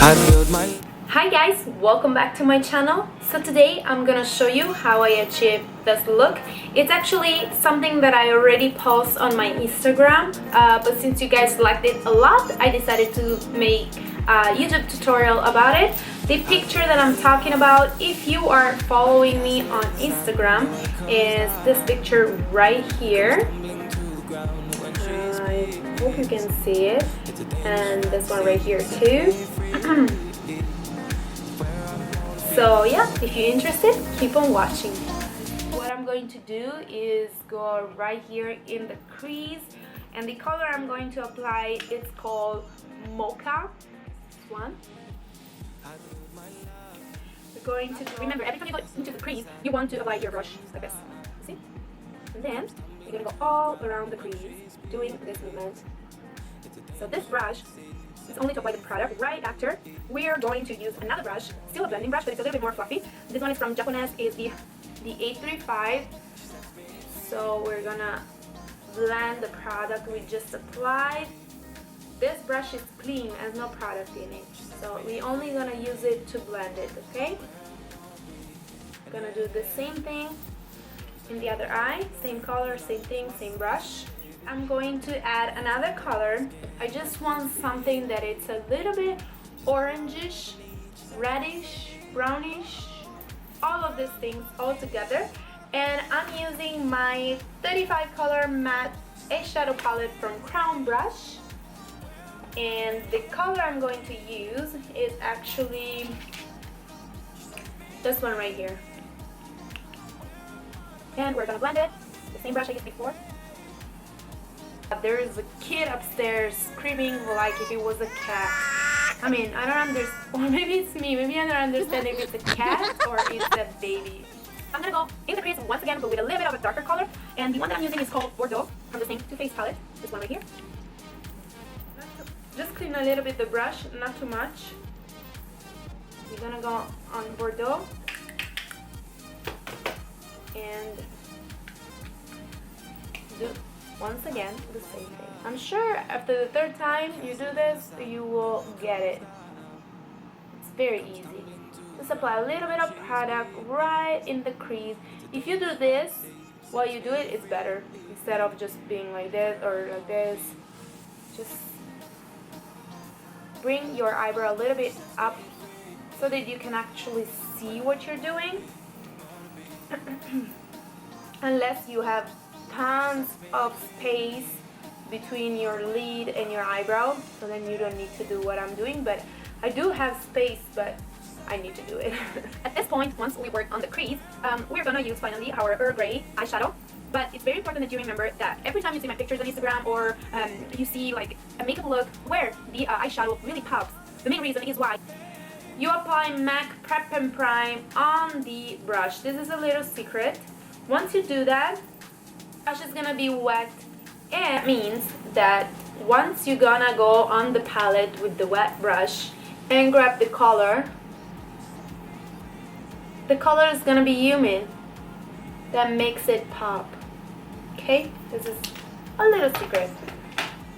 Hi guys, welcome back to my channel. So today I'm gonna show you how I achieved this look. It's actually something that I already post on my Instagram, but since you guys liked it a lot, I decided to make a YouTube tutorial about it. The picture that I'm talking about, if you are following me on Instagram, is this picture right here. I hope you can see it, and this one right here too. So yeah, if you're interested, keep on watching. What I'm going to do is go right here in the crease, and the color I'm going to apply is called Mocha. This one. We're going to remember, every time you go into the crease, you want to apply your brush like this. See? And then you're gonna go all around the crease, doing this movement. So this brush is only to apply the product. Right after, we're going to use another brush, still a blending brush, but it's a little bit more fluffy. This one is from Japanese, is the 835. So we're gonna blend the product we just applied. This brush is clean, has no product in it, so we're only gonna use it to blend it, okay? We're gonna do the same thing in the other eye, same color, same thing, same brush. I'm going to add another color. I just want something that it's a little bit orangish, reddish, brownish, all of these things all together. And I'm using my 35 color matte eyeshadow palette from Crown Brush. And the color I'm going to use is actually this one right here. And we're gonna blend it, the same brush I used before. There is a kid upstairs screaming like if it was a cat. I mean, I don't understand, or maybe it's me, maybe I don't understand if it's a cat or it's a baby. I'm gonna go in the crease once again, but with a little bit of a darker color. And the one that I'm using is called Bordeaux, from the same TooFaced palette, this one right here. Just clean a little bit the brush, not too much. We're gonna go on Bordeaux. And do once again the same thing. I'm sure after the third time you do this, you will get it. It's very easy. Just apply a little bit of product right in the crease. If you do this while you do it, it's better. Instead of just being like this or like this, just bring your eyebrow a little bit up so that you can actually see what you're doing. Unless you have tons of space between your lid and your eyebrow, so then you don't need to do what I'm doing, but I do have space, but I need to do it. At this point, once we work on the crease, we're gonna use finally our EARL GREY eyeshadow. But it's very important that you remember that every time you see my pictures on Instagram or you see like a makeup look where the eyeshadow really pops, the main reason is why you apply MAC Prep and Prime on the brush. This is a little secret. Once you do that, the brush is gonna be wet, and it means that once you're gonna go on the palette with the wet brush and grab the color is gonna be humid. That makes it pop. Okay, this is a little secret.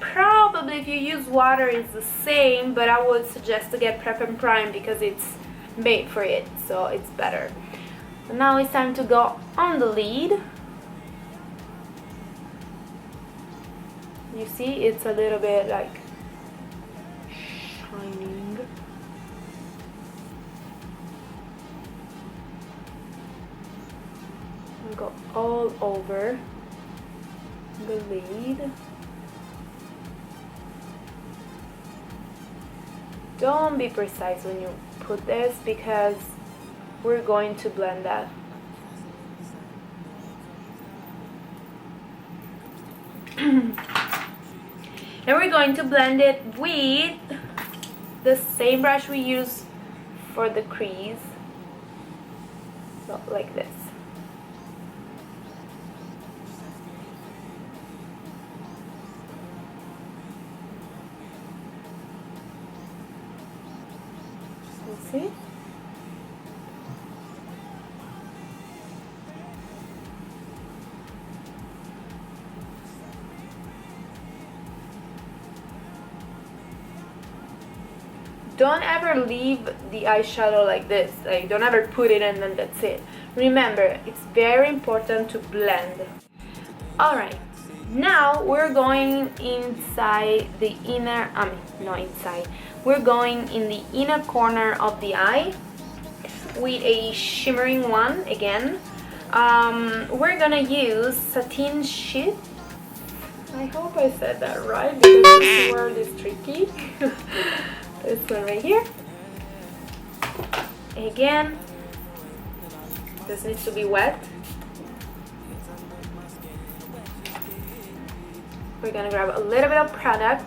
Probably if you use water it's the same, but I would suggest to get Prep and Prime because it's made for it, so it's better. So now it's time to go on the lid. You see, it's a little bit like shining. And go all over the lid. Don't be precise when you put this because we're going to blend that. And we're going to blend it with the same brush we use for the crease. So like this. See? don't ever leave the eyeshadow like this. Like, don't ever put it and then that's it. Remember, it's very important to blend. Alright, now we're going inside the inner, no inside, we're going in the inner corner of the eye with a shimmering one again. We're gonna use satin sheet. I hope I said that right because this word is tricky. This one right here. Again, this needs to be wet. We're gonna grab a little bit of product.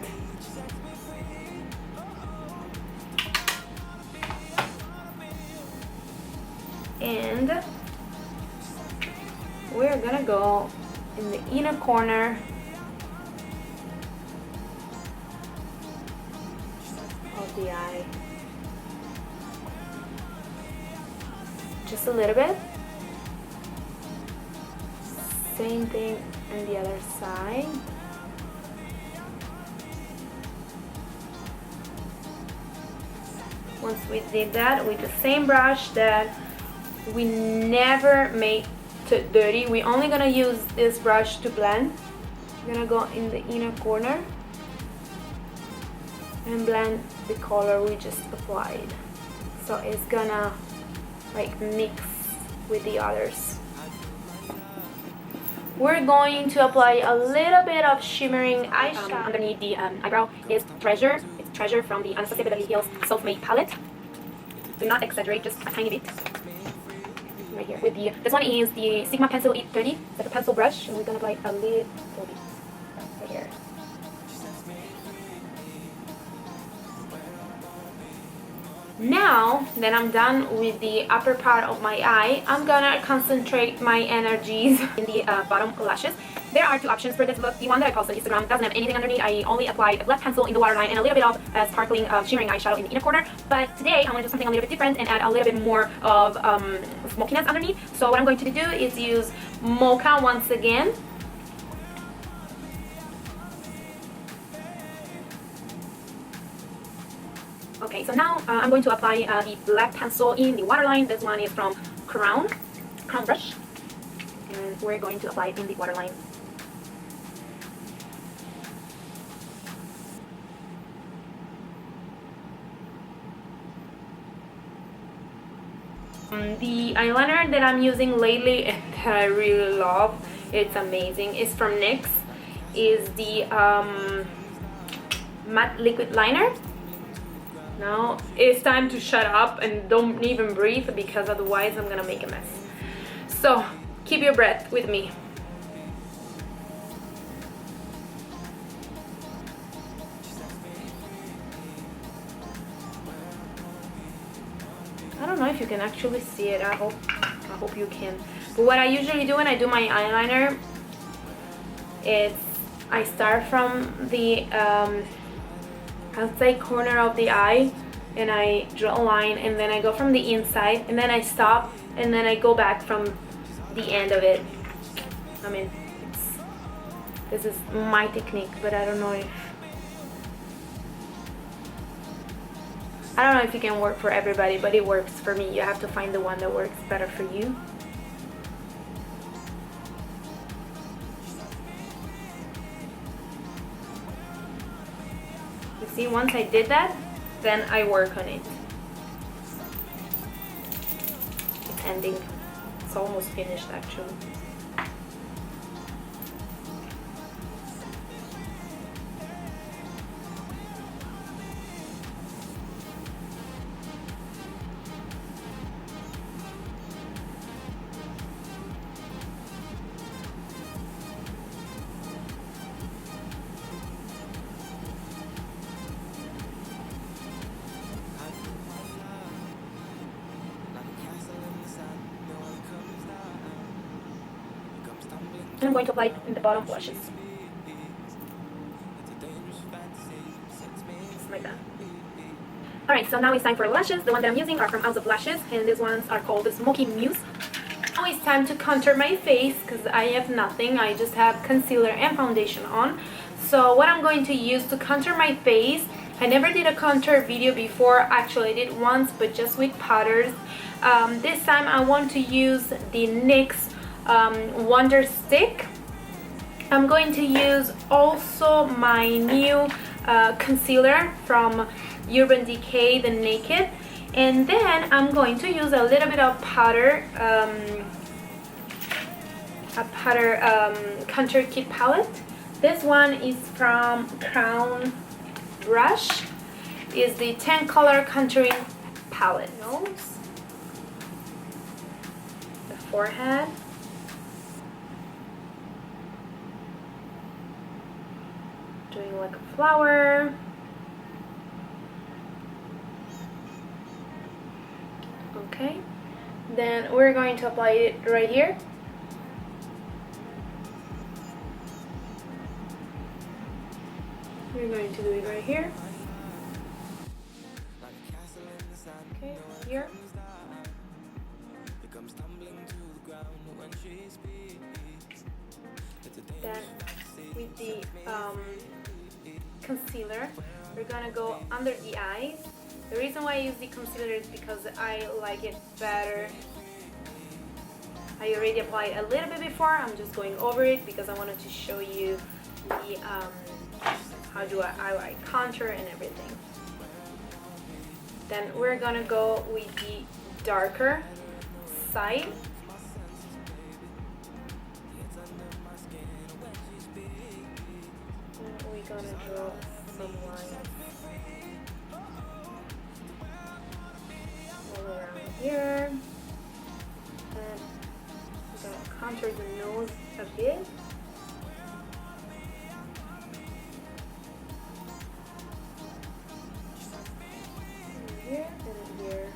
And we're gonna go in the inner corner of the eye. Just a little bit. Same thing on the other side. Once we did that with the same brush that we never make dirty, we're only gonna use this brush to blend. We're gonna go in the inner corner and blend the color we just applied, so it's gonna like mix with the others. We're going to apply a little bit of shimmering eyeshadow underneath the eyebrow. Is Treasure. It's Treasure from the Anastasia Beverly Hills Self-Made palette. Do not exaggerate, just a tiny bit. Right here. With the this one is the Sigma Pencil 830. It's like a pencil brush, and we're gonna apply a little bit right here. Now that I'm done with the upper part of my eye, I'm gonna concentrate my energies in the bottom lashes. There are two options for this look. The one that I posted on Instagram doesn't have anything underneath. I only applied a black pencil in the waterline and a little bit of sparkling shimmering eyeshadow in the inner corner. But today I want to do something a little bit different and add a little bit more of smokiness underneath. So what I'm going to do is use Mocha once again. Okay, so now I'm going to apply the black pencil in the waterline. This one is from Crown brush, and we're going to apply it in the waterline. The eyeliner that I'm using lately and that I really love, it's amazing, is from NYX, is the matte liquid liner. Now it's time to shut up and don't even breathe, because otherwise I'm gonna make a mess. So keep your breath with me. I don't know if you can actually see it. I hope you can. But what I usually do when I do my eyeliner is I start from the outside corner of the eye and I draw a line, and then I go from the inside, and then I stop, and then I go back from the end of it. I mean, this is my technique, but I don't know if it can work for everybody, but it works for me. You have to find the one that works better for you. You see, once I did that, then I work on it. It's ending. It's almost finished actually. I'm going to apply it in the bottom blushes. Just like that. Alright, so now it's time for lashes. The ones that I'm using are from House of Lashes, and these ones are called the Smoky Muse. Now it's time to contour my face, because I have nothing. I just have concealer and foundation on. So what I'm going to use to contour my face I never did a contour video before. Actually I did once, but just with powders. This time I want to use the NYX Wonder Stick. I'm going to use also my new concealer from Urban Decay, the Naked, and then I'm going to use a little bit of powder, contour kit palette. This one is from Crown Brush. Is the 10 color contouring palette. Nose, the forehead, doing like a flower. Okay, then we're going to apply it right here. We're going to do it right here. Okay, here. Then with the concealer, we're gonna go under the eyes. The reason why I use the concealer is because I like it better. I already applied a little bit before. I'm just going over it because I wanted to show you the how do I contour and everything. Then we're gonna go with the darker side. And we're gonna draw some lines all around here. And we're gonna contour the nose a bit. Here and here.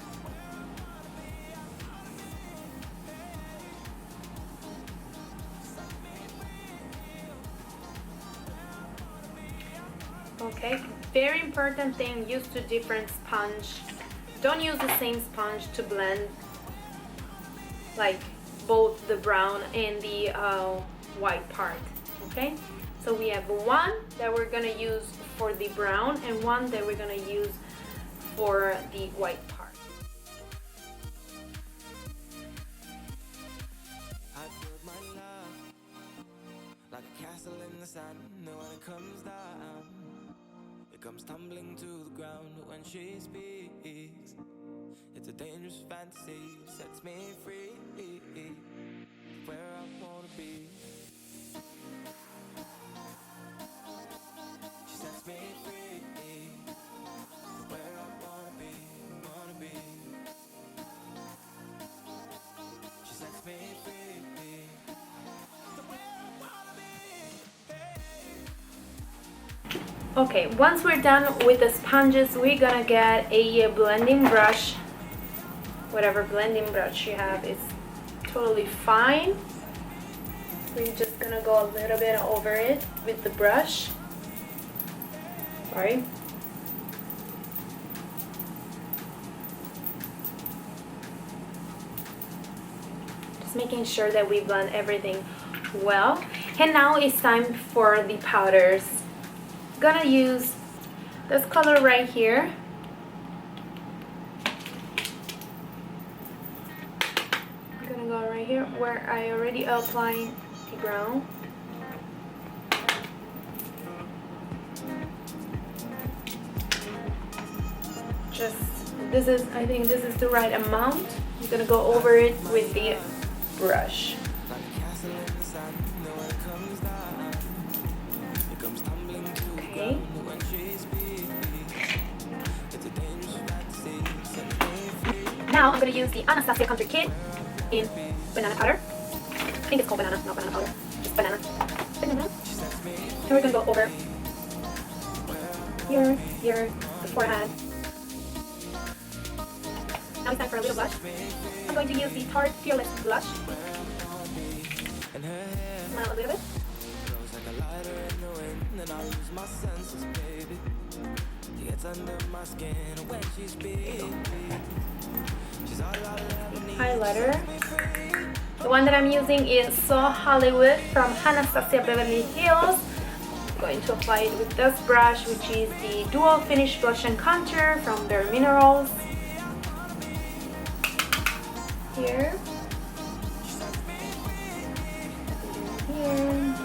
Okay, very important thing, use two different sponge. Don't use the same sponge to blend like both the brown and the white part. Okay, so we have one that we're gonna use for the brown and one that we're gonna use for the white part. I build my love like a castle in the sun. When it comes down, it comes tumbling to the ground. When she speaks, it's a dangerous fantasy. Sets me free, where I wanna be. She sets me free, where I wanna be, wanna be. She sets me free, where I wanna be. Okay, once we're done with the sponges, we're gonna get a blending brush. Whatever blending brush you have is totally fine. We're just gonna go a little bit over it with the brush. Sorry. Just making sure that we blend everything well. And now it's time for the powders. Gonna use this color right here. I'm gonna go right here where I already applied the brown. Just this is, I think this is the right amount. I'm gonna go over it with the brush. Okay. Now I'm gonna use the Anastasia Contour Kit in banana powder. I think it's called banana, not banana powder. Just banana. Banana. And we're gonna go over here, here, the forehead. Now it's time for a little blush. I'm going to use the Tarte Fearless blush. Smile a little bit. Highlighter. The one that I'm using is So Hollywood from Anastasia Beverly Hills. going to apply it with this brush, which is the Dual Finish Blush and Contour from Bare Minerals. Here. Here.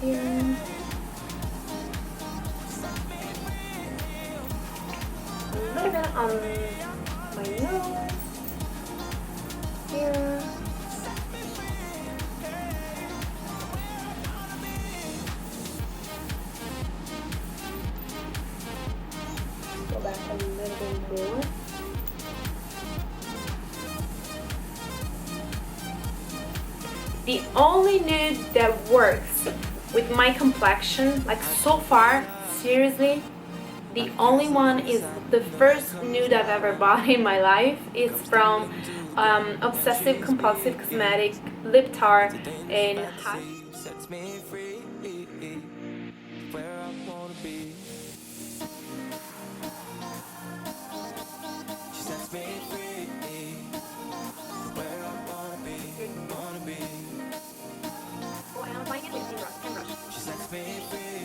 Here. A little bit on my nose. Here. Go back a little bit more. The only nude that works with my complexion, like so far, seriously, the only one is the first nude I've ever bought in my life. It's from Obsessive Compulsive Cosmetic Lip Tar in Hot. Sets me free, where I wanna be. She sets me free, where I wanna be. Oh, and I'm applying it with the brush. She sets me free,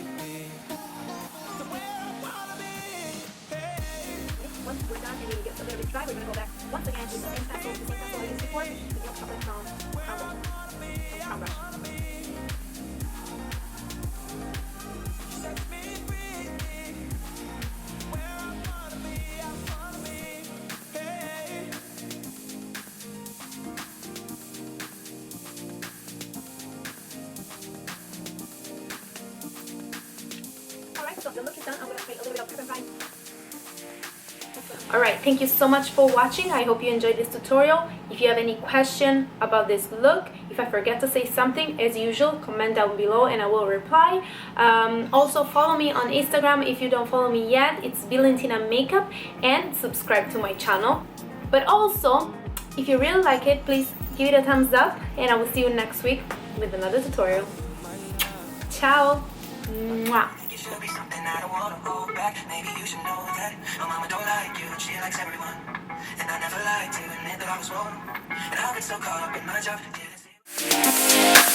where I wanna be. Once we're done and we get a little bit dry, we're going to go back once again with the same pencil I used before, with your chocolate from Crown Brush. Alright, so the look is done. I'm going to create a little bit of prep and prime. Alright, thank you so much for watching. I hope you enjoyed this tutorial. If you have any question about this look, if I forget to say something, as usual, comment down below and I will reply. Also, follow me on Instagram if you don't follow me yet. It's BilintinaMakeUp, and subscribe to my channel. But also, if you really like it, please give it a thumbs up, and I will see you next week with another tutorial. Ciao! Mwah. Should be something I don't wanna hold back. Maybe you should know that my mama don't like you and she likes everyone. And I never lied to admit that I was wrong. And I get so caught up in my job. Didn't see